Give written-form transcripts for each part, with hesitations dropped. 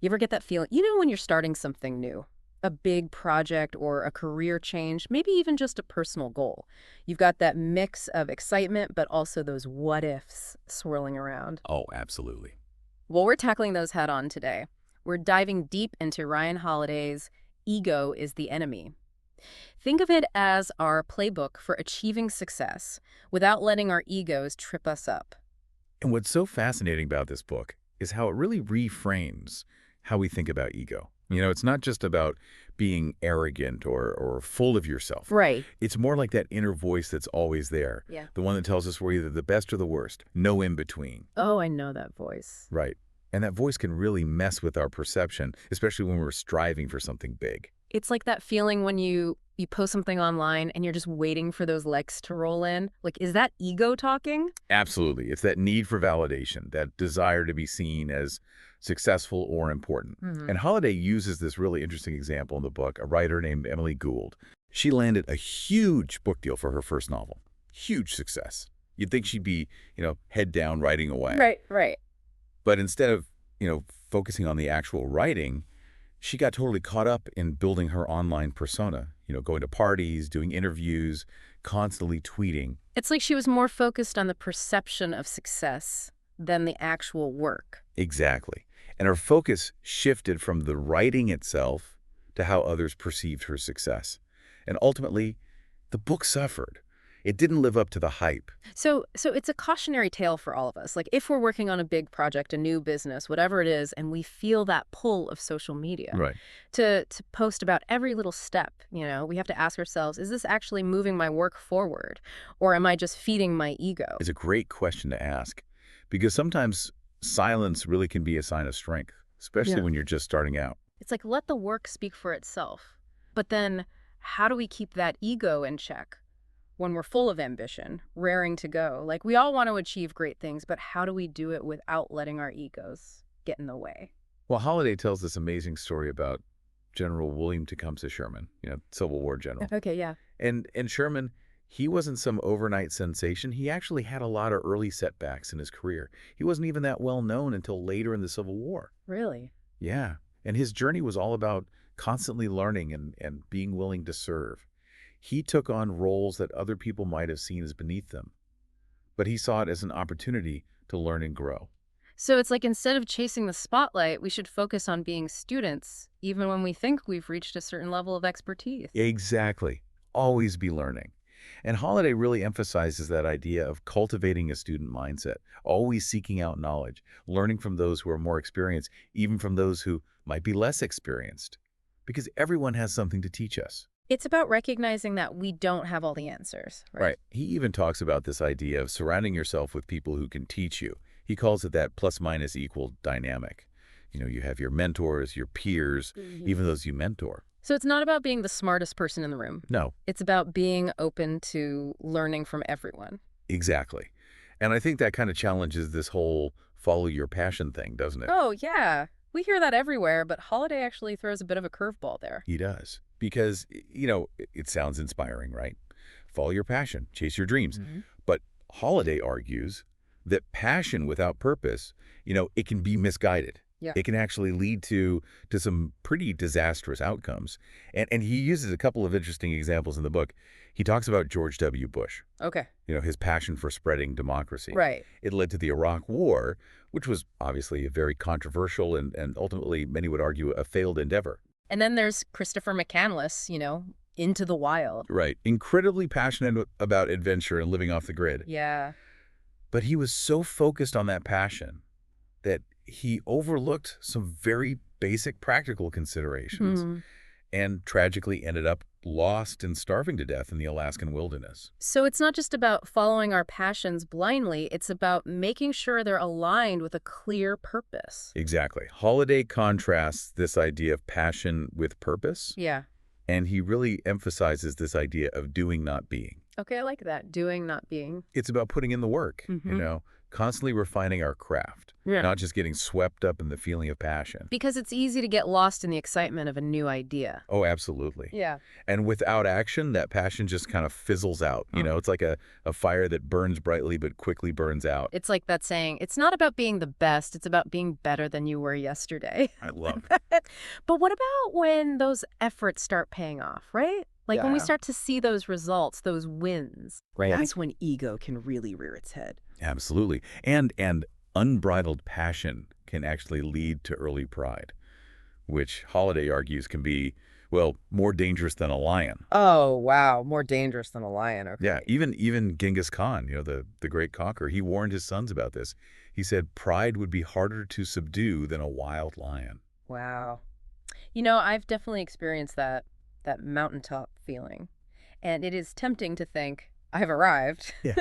You ever get that feeling, when you're starting something new, a big project or a career change, maybe even just a personal goal? You've got that mix of excitement, but also those what ifs swirling around. Oh, absolutely. Well, we're tackling those head on today. We're diving deep into Ryan Holiday's Ego is the Enemy. Think of it as our playbook for achieving success without letting our egos trip us up. And what's so fascinating about this book is how it really reframes how we think about ego. It's not just about being arrogant or full of yourself. Right. It's more like that inner voice that's always there, Yeah. the one that tells us we're either the best or the worst, no in between. Oh, I know that voice. Right. And that voice can really mess with our perception, especially when we're striving for something big. It's like that feeling when you post something online and you're just waiting for those likes to roll in. Like, is that ego talking? Absolutely. It's that need for validation, that desire to be seen as successful or important. Hmm. And Holiday uses this really interesting example in the book, a writer named Emily Gould. She landed a huge book deal for her first novel. Huge success. You'd think she'd be, head down writing away. Right. But instead of, focusing on the actual writing, she got totally caught up in building her online persona, going to parties, doing interviews, constantly tweeting. It's like she was more focused on the perception of success than the actual work. Exactly. And her focus shifted from the writing itself to how others perceived her success. And ultimately, the book suffered. It didn't live up to the hype. So it's a cautionary tale for all of us. Like, if we're working on a big project, a new business, whatever it is, and we feel that pull of social media Right. to post about every little step, we have to ask ourselves, is this actually moving my work forward? Or am I just feeding my ego? It's a great question to ask because sometimes silence really can be a sign of strength, especially Yeah. when you're just starting out. It's like, let the work speak for itself. But then how do we keep that ego in check when we're full of ambition, raring to go? Like, we all want to achieve great things, but how do we do it without letting our egos get in the way? Well, Holiday tells this amazing story about General William Tecumseh Sherman, Civil War general. Okay, yeah. And Sherman, he wasn't some overnight sensation. He actually had a lot of early setbacks in his career. He wasn't even that well known until later in the Civil War. Really? Yeah. And his journey was all about constantly learning and being willing to serve. He took on roles that other people might have seen as beneath them, but he saw it as an opportunity to learn and grow. So it's like, instead of chasing the spotlight, we should focus on being students, even when we think we've reached a certain level of expertise. Exactly. Always be learning. And Holiday really emphasizes that idea of cultivating a student mindset, always seeking out knowledge, learning from those who are more experienced, even from those who might be less experienced, because everyone has something to teach us. It's about recognizing that we don't have all the answers, right? Right. He even talks about this idea of surrounding yourself with people who can teach you. He calls it that plus minus equal dynamic. You have your mentors, your peers, even those you mentor. So it's not about being the smartest person in the room. No, It's about being open to learning from everyone. exactly. And I think that kind of challenges this whole follow your passion thing, doesn't it? Oh, yeah. We hear that everywhere, but Holiday actually throws a bit of a curveball there. He does. Because, it sounds inspiring, right? Follow your passion, chase your dreams. Mhm. But Holiday argues that passion without purpose, it can be misguided. Yeah. It can actually lead to some pretty disastrous outcomes. And he uses a couple of interesting examples in the book. He talks about George W. Bush, Okay. his passion for spreading democracy. Right. It led to the Iraq War, which was obviously a very controversial and ultimately, many would argue, a failed endeavor. And then there's Christopher McCandless, Into the Wild. Right. Incredibly passionate about adventure and living off the grid. Yeah. But he was so focused on that passion that he overlooked some very basic practical considerations Hmm. and tragically ended up lost and starving to death in the Alaskan wilderness. So it's not just about following our passions blindly. It's about making sure they're aligned with a clear purpose. Exactly. Holiday contrasts this idea of passion with purpose, Yeah. and he really emphasizes this idea of doing, not being. Okay, I like that. Doing, not being. It's about putting in the work, Mhm. constantly refining our craft, Yeah. not just getting swept up in the feeling of passion. Because it's easy to get lost in the excitement of a new idea. Oh, absolutely. Yeah. And without action, that passion just kind of fizzles out. Oh. It's like a fire that burns brightly but quickly burns out. It's like that saying, it's not about being the best, it's about being better than you were yesterday. I love it. But what about when those efforts start paying off, right? Like when we Yeah. start to see those results, those wins, Right. that's when ego can really rear its head. Absolutely. And unbridled passion can actually lead to early pride, which Holiday argues can be, well, more dangerous than a lion. Oh, wow. More dangerous than a lion. Yeah, Okay. even Genghis Khan, the great conqueror, he warned his sons about this. He said pride would be harder to subdue than a wild lion. Wow. I've definitely experienced that mountaintop feeling. And it is tempting to think, I've arrived. Yeah.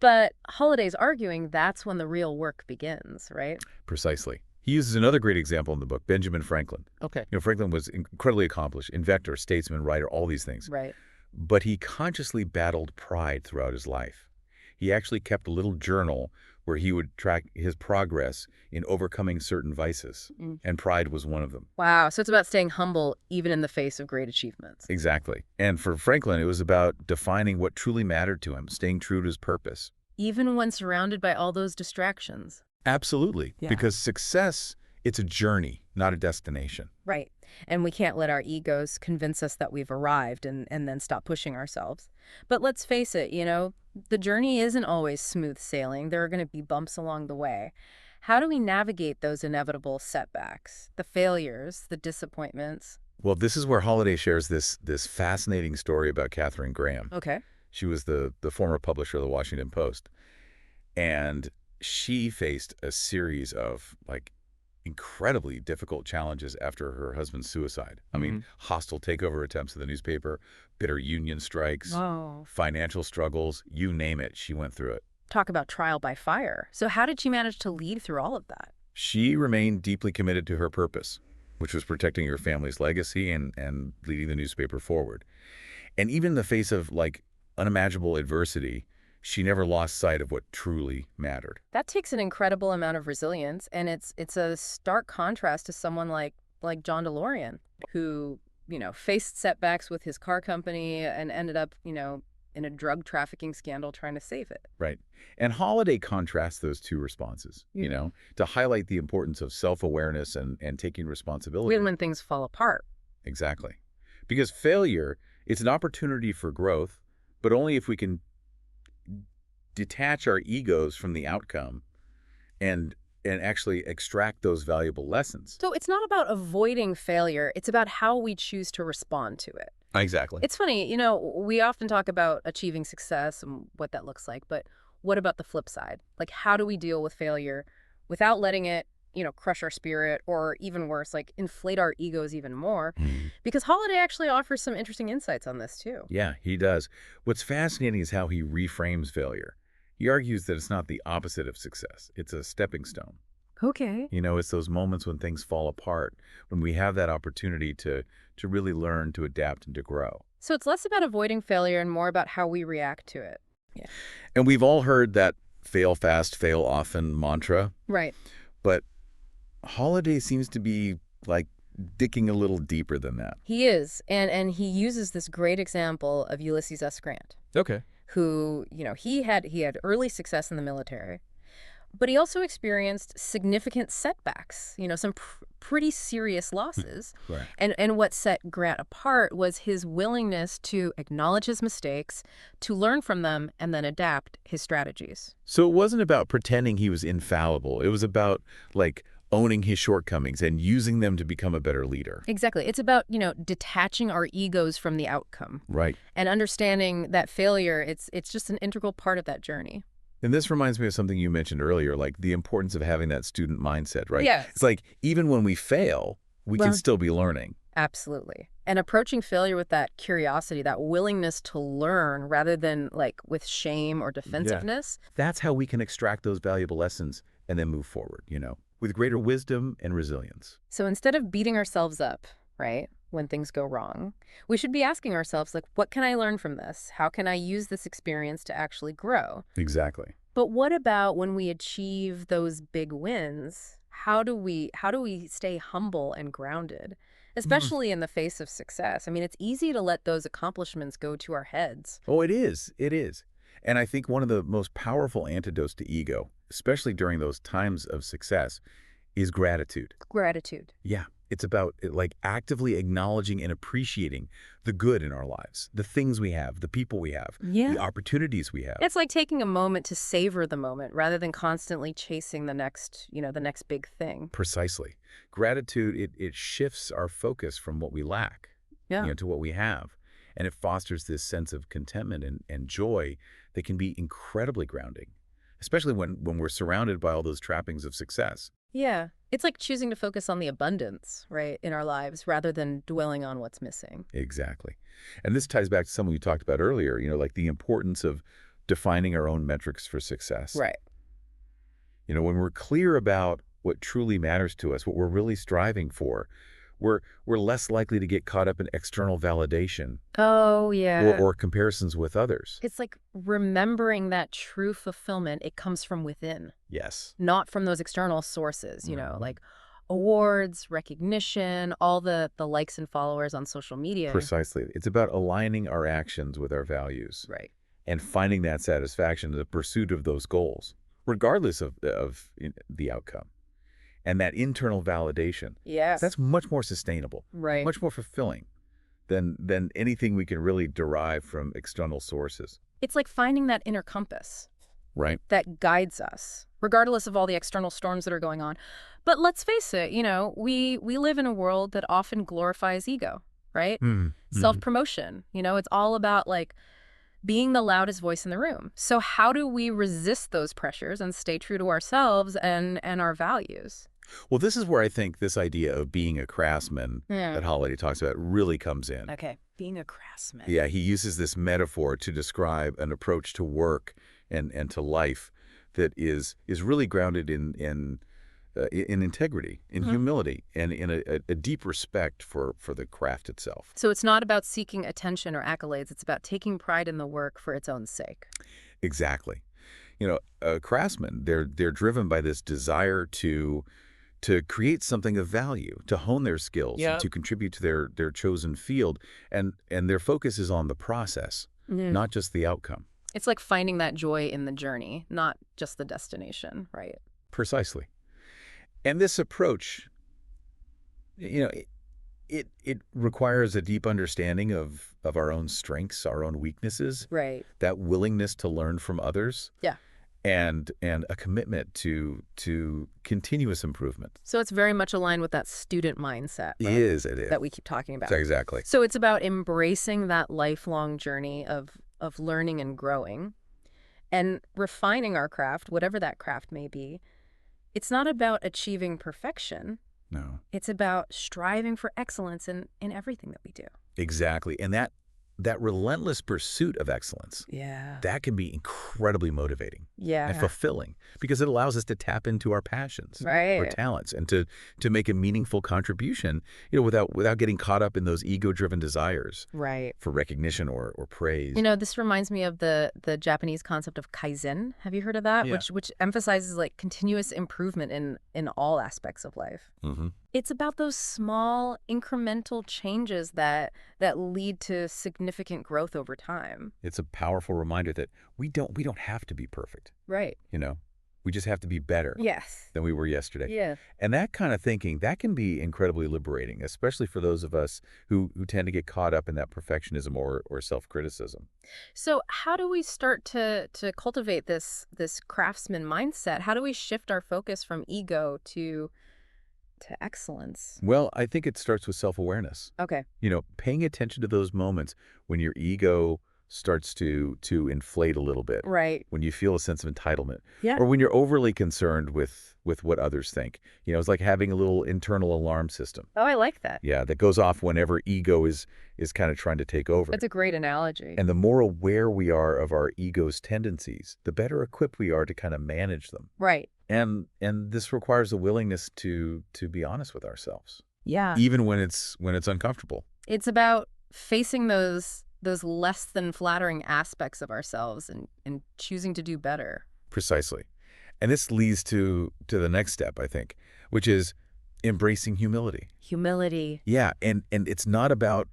But Holiday's arguing that's when the real work begins, right? Precisely. He uses another great example in the book, Benjamin Franklin. Okay. Franklin was incredibly accomplished, inventor, statesman, writer, all these things. Right. But he consciously battled pride throughout his life. He actually kept a little journal where he would track his progress in overcoming certain vices, Mm. and pride was one of them. Wow. So it's about staying humble even in the face of great achievements. Exactly. And for Franklin, it was about defining what truly mattered to him, staying true to his purpose. Even when surrounded by all those distractions. Absolutely. Yeah. Because success, it's a journey, not a destination. Right. And we can't let our egos convince us that we've arrived and then stop pushing ourselves. But let's face it, the journey isn't always smooth sailing. There are going to be bumps along the way. How do we navigate those inevitable setbacks, the failures, the disappointments? Well, this is where Holiday shares this fascinating story about Katharine Graham. Okay. She was the former publisher of the Washington Post. And she faced a series of, incredibly difficult challenges after her husband's suicide. I mean, hostile takeover attempts of the newspaper, bitter union strikes, Oh. financial struggles, you name it, she went through it. Talk about trial by fire. So how did she manage to lead through all of that? She remained deeply committed to her purpose, which was protecting her family's legacy and leading the newspaper forward. And even in the face of, unimaginable adversity, she never lost sight of what truly mattered. That takes an incredible amount of resilience, and it's a stark contrast to someone like John DeLorean, who, faced setbacks with his car company and ended up, in a drug trafficking scandal trying to save it. Right. And Holiday contrasts those two responses, to highlight the importance of self-awareness and taking responsibility. When things fall apart. Exactly. Because failure, it's an opportunity for growth, but only if we can detach our egos from the outcome and actually extract those valuable lessons. So it's not about avoiding failure. It's about how we choose to respond to it. Exactly. It's funny, we often talk about achieving success and what that looks like, but what about the flip side? Like, how do we deal with failure without letting it, crush our spirit or even worse, inflate our egos even more? Because Holiday actually offers some interesting insights on this too. Yeah, he does. What's fascinating is how he reframes failure. He argues that it's not the opposite of success. It's a stepping stone. Okay. It's those moments when things fall apart, when we have that opportunity to really learn, to adapt, and to grow. So it's less about avoiding failure and more about how we react to it. Yeah. And we've all heard that fail fast, fail often mantra, Right. but Holiday seems to be, digging a little deeper than that. He is. And he uses this great example of Ulysses S. Grant, Okay. who, he had early success in the military, but he also experienced significant setbacks, some pretty serious losses. Right. And what set Grant apart was his willingness to acknowledge his mistakes, to learn from them, and then adapt his strategies. So it wasn't about pretending he was infallible. It was about, owning his shortcomings and using them to become a better leader. Exactly. It's about, detaching our egos from the outcome. Right. And understanding that failure, it's just an integral part of that journey. And this reminds me of something you mentioned earlier, the importance of having that student mindset, right? Yes. It's even when we fail, we can still be learning. Absolutely. And approaching failure with that curiosity, that willingness to learn rather than with shame or defensiveness. Yeah. That's how we can extract those valuable lessons and then move forward, with greater wisdom and resilience. So instead of beating ourselves up, right, when things go wrong, we should be asking ourselves, what can I learn from this? How can I use this experience to actually grow? Exactly. But what about when we achieve those big wins? How do we stay humble and grounded, Mm. especially in the face of success? I mean, it's easy to let those accomplishments go to our heads. Oh, it is. It is. And I think one of the most powerful antidotes to ego, especially during those times of success, is gratitude. Gratitude. Yeah. It's about like actively acknowledging and appreciating the good in our lives, the things we have, the people we have, the Yeah. opportunities we have. It's like taking a moment to savor the moment rather than constantly chasing the next big thing. Precisely. Gratitude, it shifts our focus from what we lack, Yeah. to what we have. And it fosters this sense of contentment and joy that can be incredibly grounding, especially when we're surrounded by all those trappings of success. Yeah. It's like choosing to focus on the abundance, right, in our lives rather than dwelling on what's missing. Exactly. And this ties back to something we talked about earlier, like the importance of defining our own metrics for success. Right. When we're clear about what truly matters to us, what we're really striving for, we're less likely to get caught up in external validation Oh, or, yeah. or comparisons with others. It's like remembering that true fulfillment, it comes from within, Yes. not from those external sources, Mhm. like awards, recognition, all the likes and followers on social media. Precisely. It's about aligning our actions with our values Right. and finding that satisfaction in the pursuit of those goals, regardless of the outcome. And that internal validation, Yes. that's much more sustainable, Right. much more fulfilling than anything we can really derive from external sources. It's like finding that inner compass Right. that guides us, regardless of all the external storms that are going on. But let's face it, we live in a world that often glorifies ego, right? Mm-hmm. Self-promotion, it's all about like being the loudest voice in the room. So how do we resist those pressures and stay true to ourselves and our values? Well, this is where I think this idea of being a craftsman Yeah. that Holiday talks about really comes in. Okay. Being a craftsman. Yeah, he uses this metaphor to describe an approach to work and to life that is really grounded in integrity, in Mhm. humility, and in a deep respect for the craft itself. So it's not about seeking attention or accolades. It's about taking pride in the work for its own sake. Exactly. Craftsmen, they're driven by this desire to create something of value, to hone their skills, and Yeah. to contribute to their chosen field, and their focus is on the process, Yeah. not just the outcome. It's like finding that joy in the journey, not just the destination, right? Precisely. And this approach, you know, it it requires a deep understanding of our own strengths, our own weaknesses, Right. that willingness to learn from others, Yeah. and a commitment to continuous improvement. So it's very much aligned with that student mindset, right? It is. That we keep talking about. Exactly. So it's about embracing that lifelong journey of learning and growing and refining our craft, whatever that craft may be. It's not about achieving perfection. No. It's about striving for excellence in everything that we do. Exactly. And that relentless pursuit of excellence, Yeah. that can be incredibly motivating and Yeah. fulfilling because it allows us to tap into our passions or Right. talents and to make a meaningful contribution, without getting caught up in those ego-driven desires Right. for recognition or praise. This reminds me of the Japanese concept of kaizen. Have you heard of that? Yeah. Which emphasizes like continuous improvement in all aspects of life. Hmm. It's about those small incremental changes that lead to significant growth over time. It's a powerful reminder that we don't have to be perfect, Right. you know? We just have to be better Yes. than we were yesterday. Yeah. And that kind of thinking, that can be incredibly liberating, especially for those of us who tend to get caught up in that perfectionism or self-criticism. So how do we start to cultivate this craftsman mindset? How do we shift our focus from ego to excellence? Well, I think it starts with self-awareness. Okay. Paying attention to those moments when your ego starts to inflate a little bit, Right. when you feel a sense of entitlement, Yeah. or when you're overly concerned with what others think. It's like having a little internal alarm system. Oh, I like that. Yeah, that goes off whenever ego is kind of trying to take over. That's a great analogy. And the more aware we are of our ego's tendencies, the better equipped we are to kind of manage them. Right. And this requires a willingness to be honest with ourselves, Yeah. even when it's uncomfortable. It's about facing those less than flattering aspects of ourselves and choosing to do better. Precisely. And this leads to the next step, I think, which is embracing humility. Humility. Yeah, and it's not about,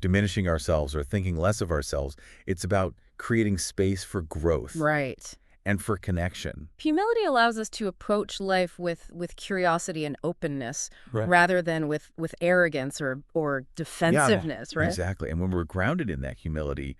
diminishing ourselves or thinking less of ourselves. It's about creating space for growth Right. and for connection. Humility allows us to approach life with curiosity and openness Right. rather than with arrogance or Yeah, defensiveness, right? exactly. And when we're grounded in that humility,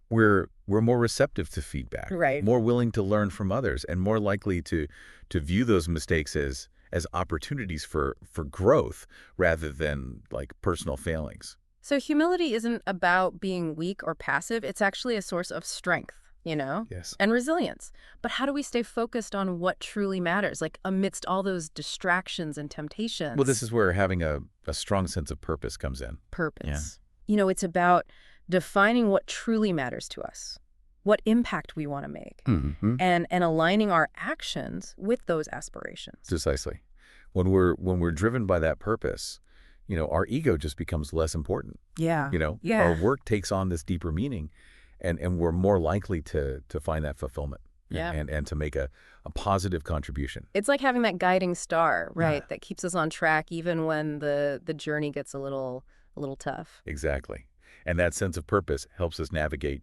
we're more receptive to feedback, Right. more willing to learn from others, and more likely to view those mistakes as opportunities for growth rather than like personal failings. So humility isn't about being weak or passive. It's actually a source of strength, Yes. and resilience. But how do we stay focused on what truly matters, like amidst all those distractions and Well, this temptations? is where having a strong sense of purpose comes in. Yeah. Purpose. It's about defining what truly matters to us, what impact we want to make, Hmm. and aligning our actions with those aspirations. Precisely. When we're driven by that purpose, our ego just becomes less important. Yeah. Our Yeah. work takes on this deeper meaning, and we're more likely to find that fulfillment and Yeah. and, and to make a positive contribution. It's like having that guiding star, Yeah. right, that keeps us on track even when the journey gets a little tough. Exactly. And that sense of purpose helps us navigate,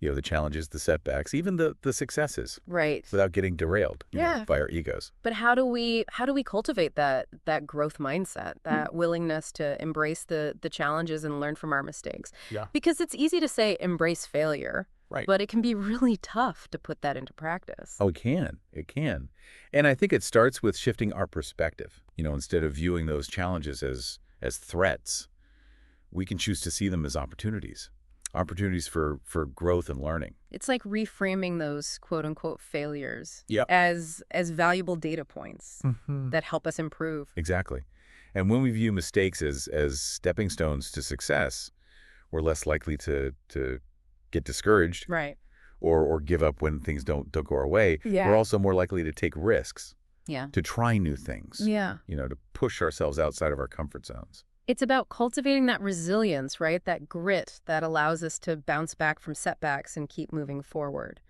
the challenges, the setbacks, even the successes Right. without getting derailed, Yeah. by our egos. But how do we cultivate that growth mindset, that willingness to embrace the challenges and learn from our mistakes? Yeah. Because it's easy to say embrace failure, Right. but it can be really tough to put that into practice. Oh, it can. It can. And I think it starts with shifting our perspective. Instead of viewing those challenges as threats, we can choose to see them as opportunities for growth and learning. It's like reframing those quote unquote failures Yep. as valuable data points Hmm. that help us improve. Exactly. And when we view mistakes as stepping stones to success, we're less likely to get discouraged Right. or give up when things don't go our way. Yeah. We're also more likely to take risks, Yeah. to try new things, Yeah. to push ourselves outside of our comfort zones. It's about cultivating that resilience, right? That grit that allows us to bounce back from setbacks and keep moving forward.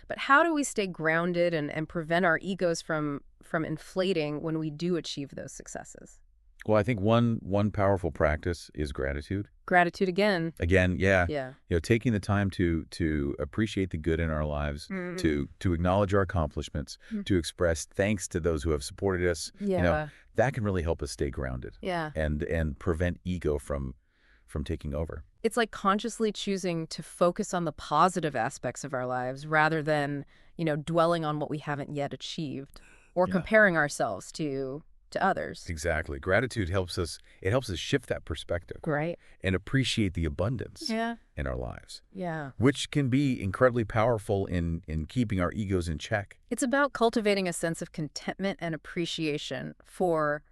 But how do we stay grounded and prevent our egos from inflating when we do achieve those successes? Well, I think one powerful practice is gratitude. Gratitude again. Again, yeah, Yeah. taking the time to appreciate the good in our lives, Mm. to acknowledge our accomplishments, Mm. to express thanks to those who have supported us. Yeah. That can really help us stay grounded Yeah. and prevent ego from taking over. It's like consciously choosing to focus on the positive aspects of our lives rather than, dwelling on what we haven't yet achieved or Yeah. comparing ourselves to others. Exactly. Gratitude helps us. It helps us shift that perspective Right. and appreciate the abundance Yeah. in our lives, Yeah. which can be incredibly powerful in keeping our egos in check. It's about cultivating a sense of contentment and appreciation for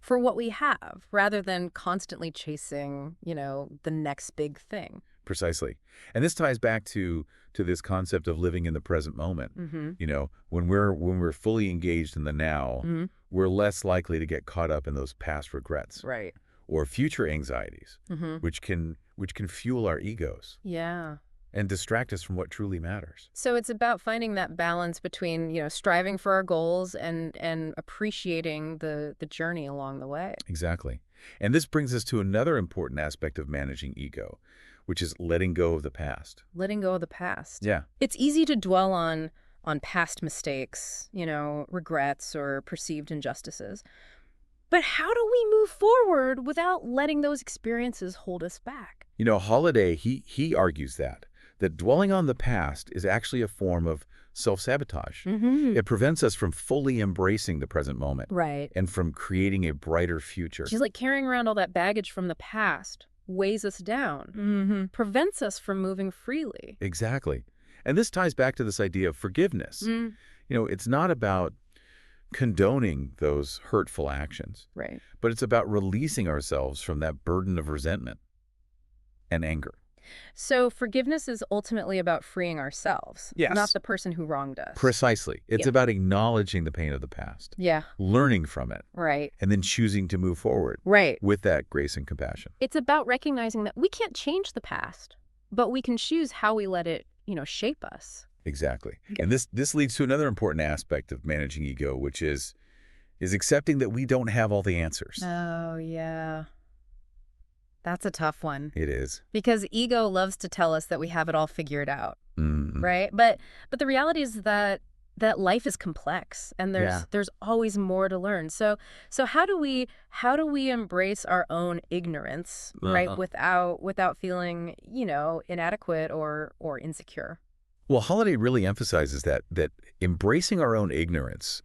what we have rather than constantly chasing, the next big thing. Precisely. And this ties back to this concept of living in the present moment. Mm-hmm. When we're fully engaged in the now, Mm-hmm. we're less likely to get caught up in those past regrets Right. or future anxieties, Mm-hmm. which can fuel our egos Yeah. and distract us from what truly matters. So it's about finding that balance between, striving for our goals and appreciating the journey along the way. Exactly. And this brings us to another important aspect of managing ego, which is letting go of the past. Letting go of the past. Yeah. It's easy to dwell on past mistakes, regrets or perceived injustices. But how do we move forward without letting those experiences hold us back? Holiday, he argues that dwelling on the past is actually a form of self-sabotage. Mm-hmm. It prevents us from fully embracing the present moment Right. and from creating a brighter future. She's like carrying around all that baggage from the past weighs us down, mm-hmm. prevents us from moving freely. Exactly. And this ties back to this idea of forgiveness. Mm. It's not about condoning those hurtful actions, Right. but it's about releasing ourselves from that burden of resentment and anger. So forgiveness is ultimately about freeing ourselves, Yes. not the person who wronged us. Precisely. It's Yeah. about acknowledging the pain of the past, Yeah. learning from it, Right. and then choosing to move forward Right. with that grace and compassion. It's about recognizing that we can't change the past, but we can choose how we let it, shape us. Exactly. Okay. And this leads to another important aspect of managing ego, which is accepting that we don't have all the answers. Oh, yeah. That's a tough one. It is. Because ego loves to tell us that we have it all figured out, Mm. right? But the reality is that life is complex and Yeah. there's always more to learn. So how do we embrace our own ignorance, right, Uh-huh. without feeling, inadequate or insecure? Well, Holiday really emphasizes that embracing our own ignorance,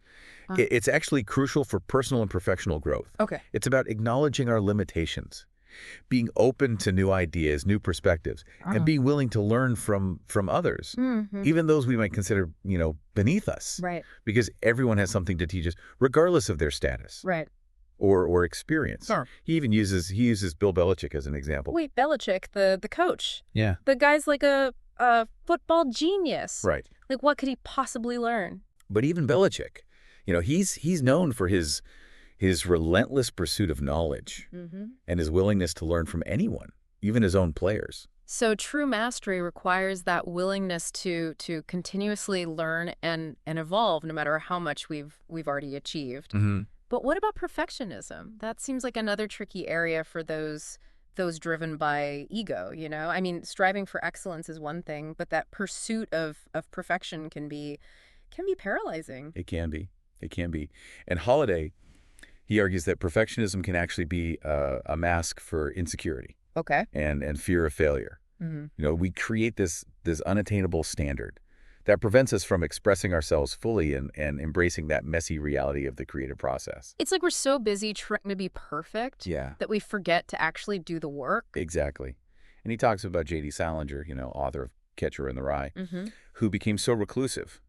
it's actually crucial for personal and professional growth. Okay. It's about acknowledging our limitations, being open to new ideas, new perspectives, and Uh-huh. being willing to learn from others, Mm-hmm. even those we might consider, beneath us, Right. because everyone has something to teach us, regardless of their status Right. or experience. Sure. He uses Bill Belichick as an example. Wait, Belichick, the coach. Yeah. The guy's like a football genius. Right. Like, what could he possibly learn? But even Belichick, he's known for his relentless pursuit of knowledge Mm-hmm. and his willingness to learn from anyone, even his own players. So true mastery requires that willingness to continuously learn and evolve, no matter how much we've already achieved. Mm-hmm. But what about perfectionism? That seems like another tricky area for those driven by ego, I mean, striving for excellence is one thing, but that pursuit of perfection can be paralyzing. It can be. It can be. And Holiday, he argues that perfectionism can actually be a mask for insecurity Okay. and fear of failure. Hmm. We create this unattainable standard that prevents us from expressing ourselves fully and embracing that messy reality of the creative process. It's like we're so busy trying to be perfect Yeah, that we forget to actually do the work. exactly. And he talks about J.D. Salinger, author of Catcher in the Rye, Mm-hmm. who became so reclusive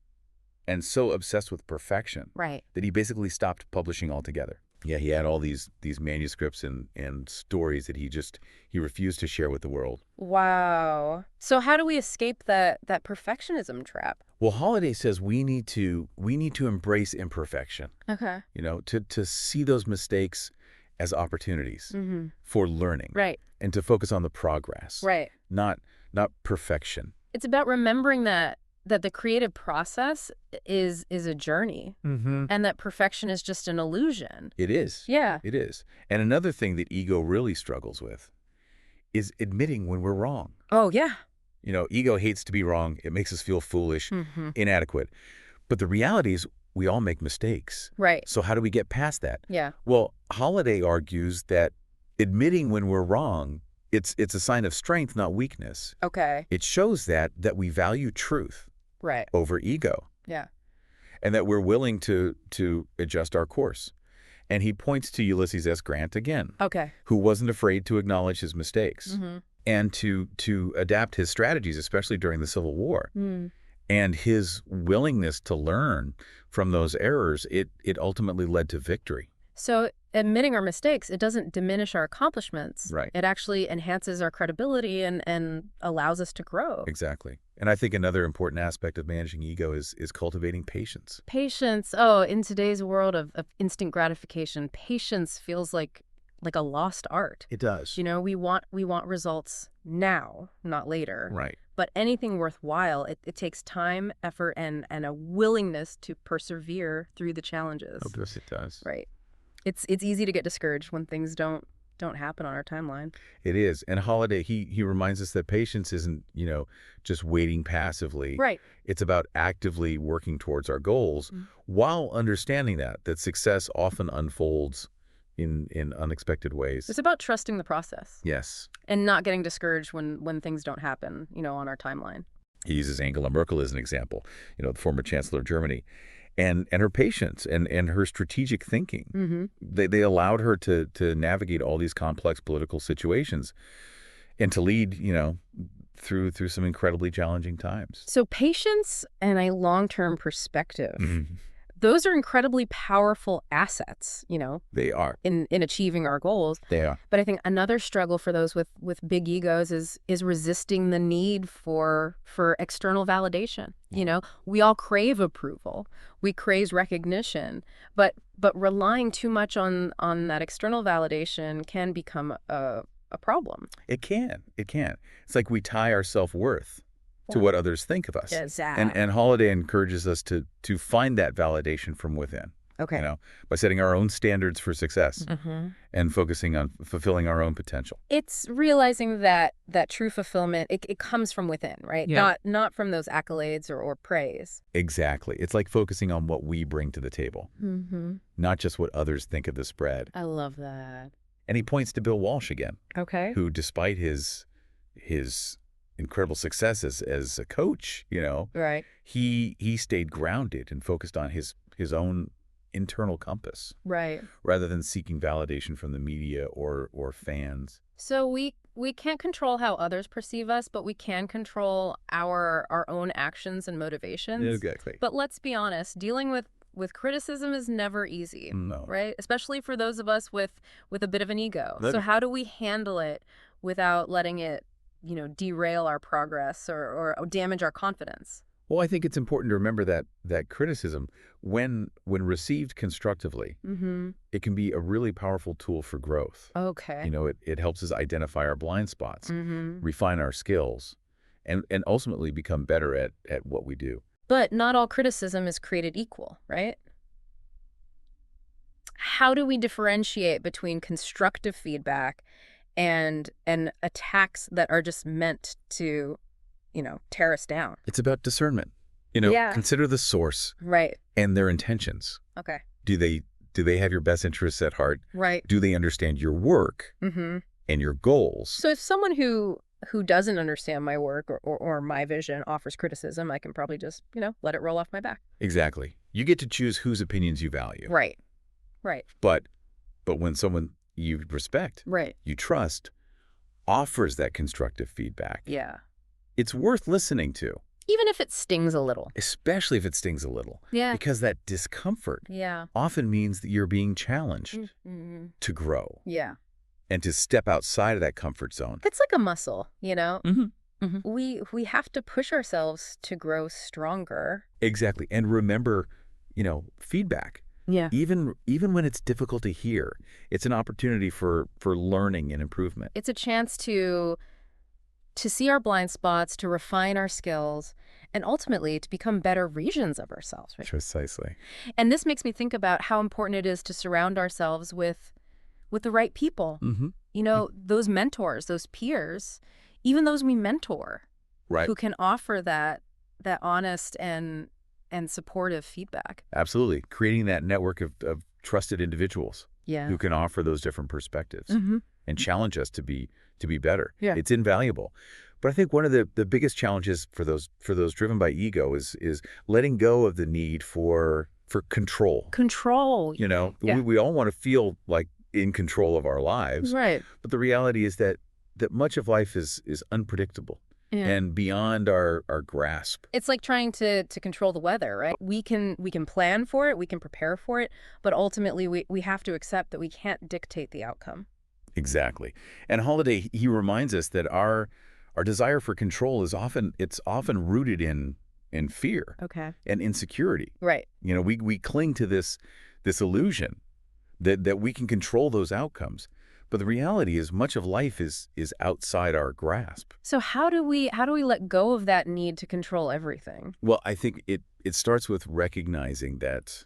and so obsessed with perfection Right. that he basically stopped publishing altogether. Yeah, he had all these manuscripts and stories that he refused to share with the world. Wow. So how do we escape that perfectionism trap? Well, Holiday says we need to embrace imperfection, Okay. to see those mistakes as opportunities Mm-hmm. for learning Right. and to focus on the progress, Right. not perfection. It's about remembering that the creative process is a journey Mm-hmm. and that perfection is just an illusion. It is. Yeah. It is. And another thing that ego really struggles with is admitting when we're wrong. Oh, yeah. Ego hates to be wrong. It makes us feel foolish, Mm-hmm. inadequate. But the reality is we all make mistakes. Right. So how do we get past that? Yeah. Well, Holiday argues that admitting when we're wrong, it's a sign of strength, not weakness. Okay. It shows that we value truth Right. over ego Yeah. and that we're willing to adjust our course. And he points to Ulysses S. Grant again, Okay. who wasn't afraid to acknowledge his mistakes Mm-hmm. and to adapt his strategies, especially during the Civil War. Mm. And his willingness to learn from those errors, it ultimately led to victory. So admitting our mistakes, it doesn't diminish our accomplishments. Right. It actually enhances our credibility and allows us to grow. Exactly. And I think another important aspect of managing ego is cultivating patience. Patience. Oh, in today's world of instant gratification, patience feels like a lost art. It does. We want results now, not later. Right. But anything worthwhile, it takes time, effort, and a willingness to persevere through the challenges. Oh, yes, it does. Right. It's easy to get discouraged when things don't happen on our timeline. It is. And Holiday, he reminds us that patience isn't, just waiting passively. Right. It's about actively working towards our goals Mm. while understanding that success often unfolds in unexpected ways. It's about trusting the process Yes. and not getting discouraged when things don't happen, on our timeline. He uses Angela Merkel as an example, the former chancellor of Germany. And her patience and her strategic thinking. Mm-hmm. They allowed her to navigate all these complex political situations and to lead, through some incredibly challenging times. So patience and a long-term perspective, Mhm. those are incredibly powerful assets, They are. in achieving our goals. They are. But I think another struggle for those with big egos is resisting the need for external validation. We all crave approval. We crave recognition, but relying too much on that external validation can become a problem. It can. It can. It's like we tie our self-worth to what others think of us. Exactly. And Holiday encourages us to find that validation from within, Okay. by setting our own standards for success Mm-hmm. and focusing on fulfilling our own potential. It's realizing that true fulfillment, it comes from within, right? Yeah. Not from those accolades or praise. Exactly. It's like focusing on what we bring to the table, Mm-hmm. not just what others think of the spread. I love that. And he points to Bill Walsh again, Okay. who, despite his incredible success as a coach, Right. he stayed grounded and focused on his own internal compass Right. rather than seeking validation from the media or fans. So we can't control how others perceive us, but we can control our own actions and motivations. Exactly. But let's be honest, dealing with criticism is never easy, No. right? Especially for those of us with a bit of an ego. Let- So how do we handle it without letting it, derail our progress or damage our confidence? Well, I think it's important to remember that criticism, when received constructively, Mm-hmm. it can be a really powerful tool for growth. Okay. It helps us identify our blind spots, Mm-hmm. refine our skills, and ultimately become better at what we do. But not all criticism is created equal, right? How do we differentiate between constructive feedback and attacks that are just meant to, tear us down? It's about discernment. Yeah. Consider the source Right. and their intentions. Okay. Do they have your best interests at heart? Right. Do they understand your work Mm-hmm. and your goals? So if someone who doesn't understand my work or my vision offers criticism, I can probably just, let it roll off my back. Exactly. You get to choose whose opinions you value. Right. Right. But when someone you respect, Right. you trust, offers that constructive feedback, Yeah. it's worth listening to, Even if it stings a little. especially if it stings a little. Yeah. Because that discomfort Yeah. often means that you're being challenged Mm-hmm. to grow Yeah. and to step outside of that comfort zone. It's like a muscle, Mm-hmm. Mm-hmm. We have to push ourselves to grow stronger. Exactly. And remember, feedback. Yeah. Even when it's difficult to hear, it's an opportunity for learning and improvement. It's a chance to see our blind spots, to refine our skills, and ultimately to become better versions of ourselves, right? Precisely. And this makes me think about how important it is to surround ourselves with the right people. Mm-hmm. Those mentors, those peers, even those we mentor, Right. who can offer that honest and supportive feedback. Absolutely. Creating that network of trusted individuals Yeah. who can offer those different perspectives Mm-hmm. and challenge us to be better. Yeah. It's invaluable. But I think one of the biggest challenges for those driven by ego is letting go of the need for control. Control. Yeah. We all want to feel like in control of our lives. Right. But the reality is that much of life is unpredictable Yeah. and beyond our grasp. It's like trying to control the weather, right? We can plan for it, we can prepare for it, but ultimately we have to accept that we can't dictate the outcome. Exactly. And Holiday, he reminds us that our desire for control is often rooted in fear Okay. and insecurity. Right. We cling to this illusion that we can control those outcomes. But the reality is much of life is outside our grasp. So how do we let go of that need to control everything? Well, I think it starts with recognizing that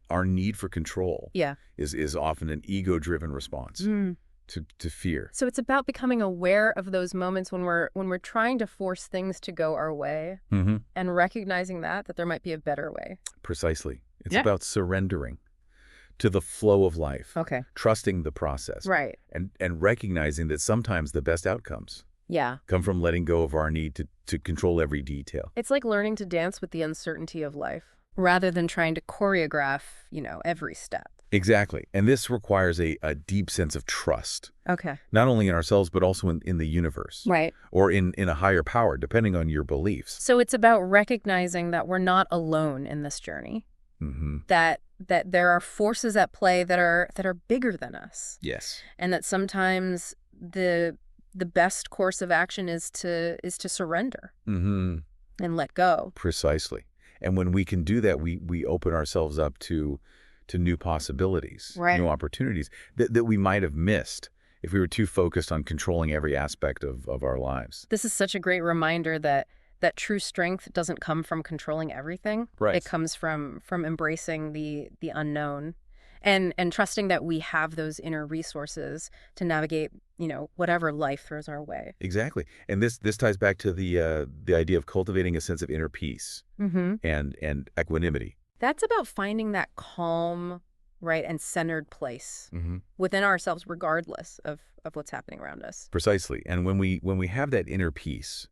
our need for control Yeah. is often an ego-driven response to fear. So it's about becoming aware of those moments when we're trying to force things to go our way Mm-hmm. and recognizing that there might be a better way. Precisely. It's Yeah. about surrendering to the flow of life, Okay. trusting the process, Right. and recognizing that sometimes the best outcomes Yeah. come from letting go of our need to control every detail. It's like learning to dance with the uncertainty of life rather than trying to choreograph, every step. Exactly. And this requires a deep sense of trust, Okay. not only in ourselves, but also in the universe Right. or in a higher power, depending on your beliefs. So it's about recognizing that we're not alone in this journey, Mm-hmm. that there are forces at play that are bigger than us, Yes. and that sometimes the best course of action is to surrender Mm-hmm. and let go. Precisely. And when we can do that, we open ourselves up to new possibilities, Right. new opportunities that we might have missed if we were too focused on controlling every aspect of our lives. This is such a great reminder that true strength doesn't come from controlling everything. It Right. comes from embracing the unknown and trusting that we have those inner resources to navigate, whatever life throws our way. Exactly. And this ties back to the idea of cultivating a sense of inner peace Mm-hmm. and equanimity. That's about finding that calm, right, and centered place Hmm. within ourselves, regardless of what's happening around us. Precisely. And when we have that inner peace,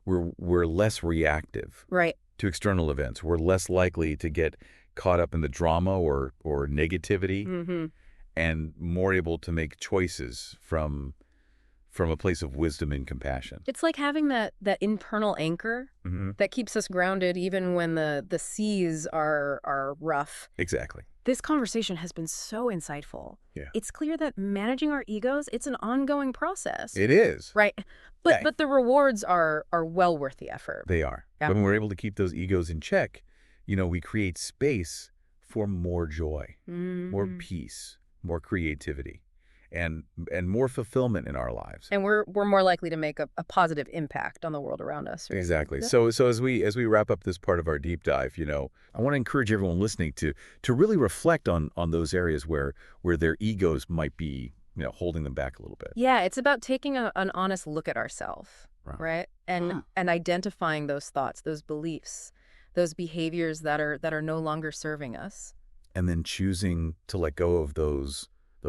we're less reactive Right. to external events. We're less likely to get caught up in the drama or negativity, Mm-hmm. and more able to make choices from a place of wisdom and compassion. It's like having that internal anchor Hmm. that keeps us grounded even when the seas are rough. Exactly. This conversation has been so insightful. Yeah. It's clear that managing our egos, it's an ongoing process. It is. Right. But Yeah, but the rewards are well worth the effort. they are. Yeah. When we're able to keep those egos in check, we create space for more joy, more Mm. peace, more creativity, and more fulfillment in our lives. And we're more likely to make a positive impact on the world around us, right? Exactly. Yeah. So as we wrap up this part of our deep dive, I want to encourage everyone listening to really reflect on those areas where their egos might be, holding them back a little bit. Yeah, it's about taking an honest look at ourselves, Right. right? And identifying those thoughts, those beliefs, those behaviors that are no longer serving us. And then choosing to let go of those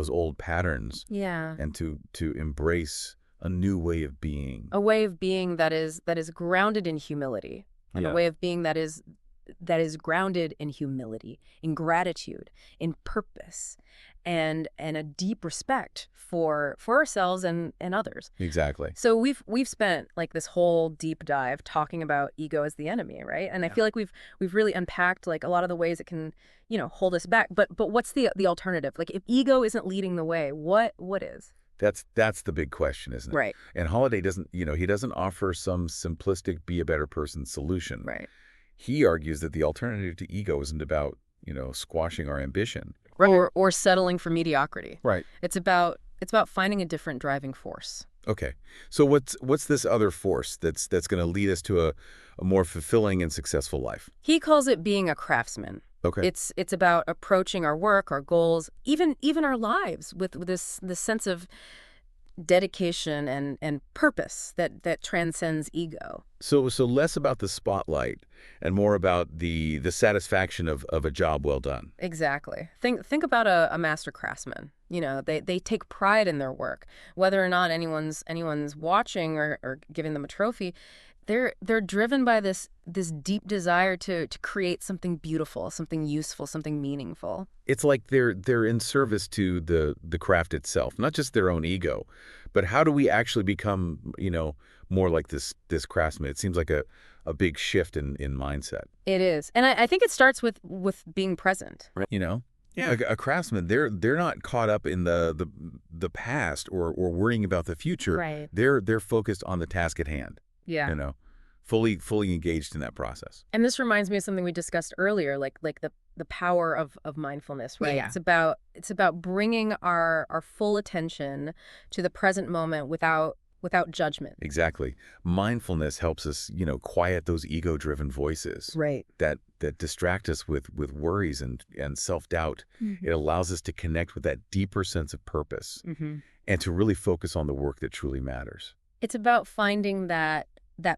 old patterns Yeah. and to embrace a new way of being. A way of being that is grounded in humility, and a Yeah. way of being that is grounded in humility, in gratitude, in purpose, and a deep respect for ourselves and others. Exactly. So we've spent like this whole deep dive talking about ego as the enemy, right? And I Yeah. feel like we've really unpacked like a lot of the ways it can, hold us back. But what's the alternative? Like if ego isn't leading the way, what is? That's the big question, isn't it? Right. And Holiday doesn't, he doesn't offer some simplistic be a better person solution. Right. He argues that the alternative to ego isn't about, squashing our ambition. Or settling for mediocrity. Right. It's about finding a different driving force. Okay. So what's this other force that's going to lead us to a more fulfilling and successful life? He calls it being a craftsman. Okay. It's about approaching our work, our goals, even our lives with this sense of dedication and purpose that transcends ego. So less about the spotlight and more about the satisfaction of a job well done. Exactly. Think about a master craftsman. They take pride in their work, whether or not anyone's watching or giving them a trophy. They're driven by this deep desire to create something beautiful, something useful, something meaningful. It's like they're in service to the craft itself, not just their own ego, but how do we actually become, more like this craftsman? It seems like a big shift in mindset. It is, and I think it starts with being present. Right. Yeah. A craftsman, they're not caught up in the past or worrying about the future. Right. They're focused on the task at hand. Yeah. Fully engaged in that process. And this reminds me of something we discussed earlier, like the power of mindfulness, right? Yeah. It's about bringing our full attention to the present moment without judgment. Exactly. Mindfulness helps us, quiet those ego-driven voices Right. that distract us with worries and self-doubt. Mm-hmm. It allows us to connect with that deeper sense of purpose Mm-hmm. and to really focus on the work that truly matters. It's about finding that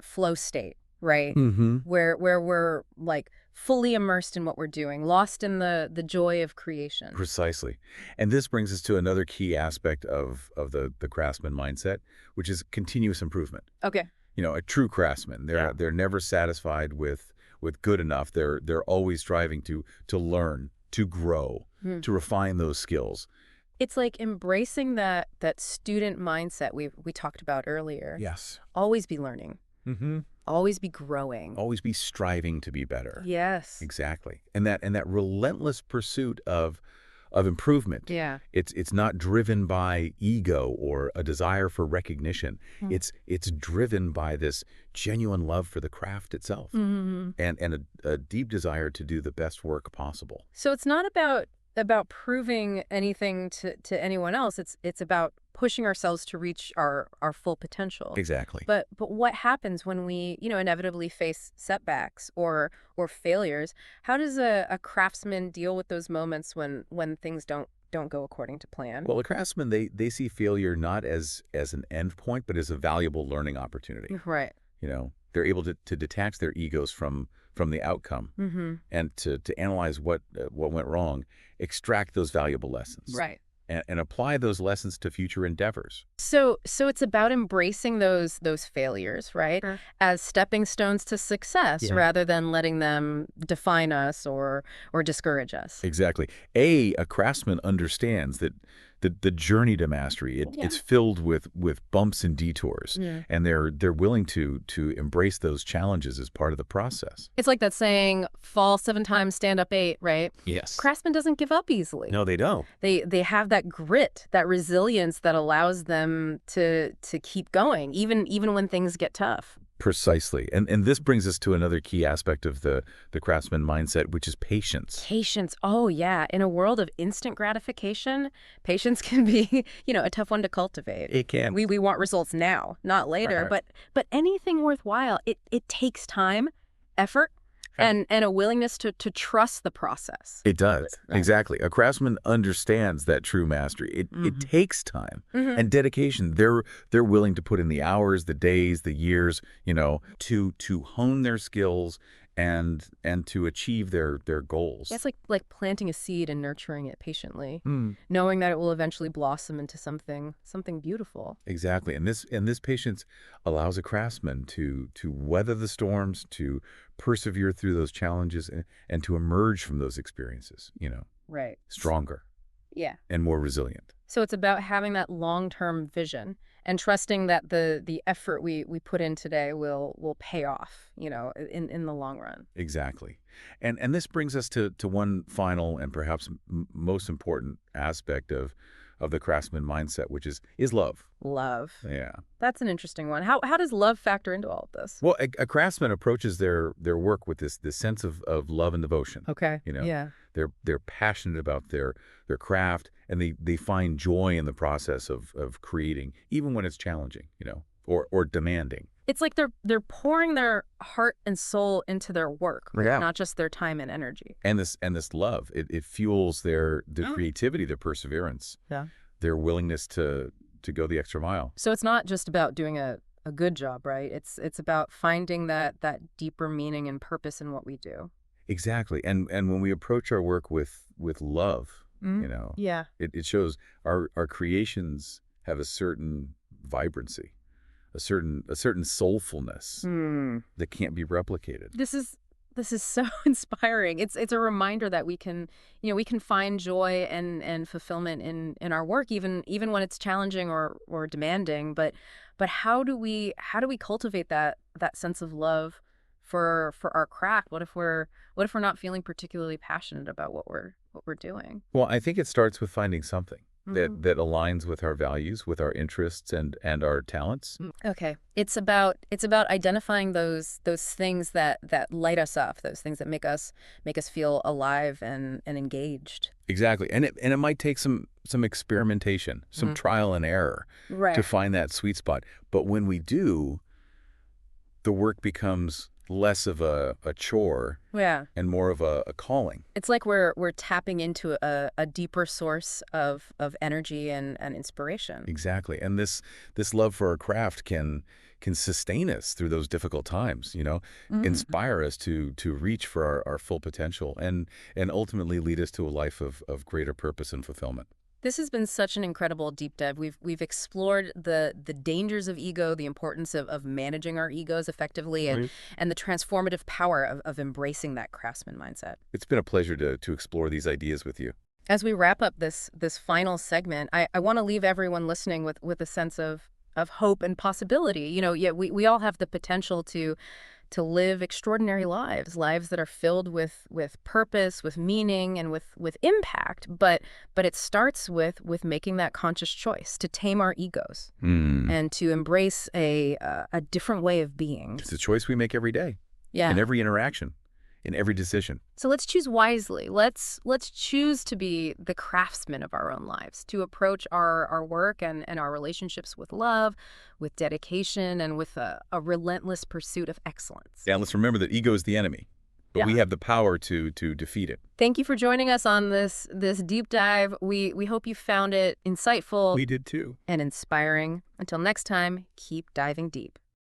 flow state, right? Mm-hmm. Where we're like fully immersed in what we're doing, lost in the joy of creation. Precisely. And this brings us to another key aspect of the craftsman mindset, which is continuous improvement. Okay. A true craftsman, they're never satisfied with good enough. They're always striving to learn, to grow, to refine those skills. It's like embracing that student mindset we talked about earlier. Yes. Always be learning. Mm-hmm. Always be growing. Always be striving to be better. Yes. Exactly. And that relentless pursuit of improvement. Yeah. It's not driven by ego or a desire for recognition. It's driven by this genuine love for the craft itself. Mm-hmm. And a deep desire to do the best work possible. So it's not about about proving anything to anyone else. It's about pushing ourselves to reach our full potential. Exactly. But what happens when we, inevitably face setbacks or failures? How does a craftsman deal with those moments when things don't go according to plan? Well, the craftsmen, they see failure not as an end point, but as a valuable learning opportunity. Right. They're able to detach their egos from the outcome Mm-hmm. and to analyze what went wrong, extract those valuable lessons, Right. and apply those lessons to future endeavors. So it's about embracing those failures, right? Sure. As stepping stones to success Yeah. rather than letting them define us or discourage us. Exactly. A craftsman understands that the journey to mastery, Yeah. it's filled with bumps and detours, Yeah. and they're willing to embrace those challenges as part of the process. It's like that saying, fall 7 times, stand up 8, right? Yes. Craftsman doesn't give up easily. No, they don't. They have that grit, that resilience that allows them to keep going, even when things get tough. Precisely. And this brings us to another key aspect of the craftsman mindset, which is patience. Patience. Oh, yeah. In a world of instant gratification, patience can be, a tough one to cultivate. It can. We want results now, not later. Right. But anything worthwhile, it takes time, effort, Right. and a willingness to trust the process. It does. Right. Exactly. A craftsman understands that true mastery. It takes time Mhm. and dedication. They're willing to put in the hours, the days, the years, to hone their skills and to achieve their goals. It's like planting a seed and nurturing it patiently, Mm, knowing that it will eventually blossom into something beautiful. exactly. And this patience allows a craftsman to weather the storms, to persevere through those challenges, and to emerge from those experiences, Right. stronger Yeah. and more resilient. So it's about having that long-term vision and trusting that the effort we put in today will pay off, in the long run. Exactly. And this brings us to one final and perhaps most important aspect of the craftsman mindset, which is love. Love. Yeah. That's an interesting one. How does love factor into all of this? Well, a craftsman approaches their work with this sense of love and devotion. Okay. You know, Yeah. They're passionate about their craft, and they find joy in the process of creating, even when it's challenging, or demanding. It's like they're pouring their heart and soul into their work, Yeah. not just their time and energy. And this love, it fuels their creativity, their perseverance, Yeah. their willingness to go the extra mile. So it's not just about doing a good job, right? It's about finding that deeper meaning and purpose in what we do. Exactly. And when we approach our work with love, Yeah. it shows our creations have a certain vibrancy, a certain soulfulness that can't be replicated. This is so inspiring. It's a reminder that we can find joy and fulfillment in our work, even when it's challenging or demanding. But how do we cultivate that sense of love for our craft? What if we're not feeling particularly passionate about what we're doing? Well, I think it starts with finding something Mhm. that aligns with our values, with our interests and our talents. Okay. It's about identifying those things that light us up, those things that make us feel alive and engaged. Exactly. And it might take some experimentation, some trial and error Right. to find that sweet spot. But when we do, the work becomes less of a chore Yeah. and more of a calling. It's like we're tapping into a deeper source of energy and inspiration. Exactly. And this love for our craft can sustain us through those difficult times, inspire us to reach for our full potential and ultimately lead us to a life of greater purpose and fulfillment. This has been such an incredible deep dive. We've explored the dangers of ego, the importance of managing our egos effectively, and the transformative power of embracing that craftsman mindset. It's been a pleasure to explore these ideas with you. As we wrap up this final segment, I want to leave everyone listening with a sense of hope and possibility. Yeah, we all have the potential to live extraordinary lives that are filled with purpose, with meaning, and with impact. But it starts with making that conscious choice to tame our egos and to embrace a different way of being. It's a choice we make every day Yeah. in every interaction. in every decision. So let's choose wisely. Let's choose to be the craftsmen of our own lives, to approach our work and our relationships with love, with dedication, and with a relentless pursuit of excellence. Yeah, let's remember that ego is the enemy, but Yeah. we have the power to defeat it. Thank you for joining us on this deep dive. We hope you found it insightful We did too. and inspiring. Until next time, keep diving deep.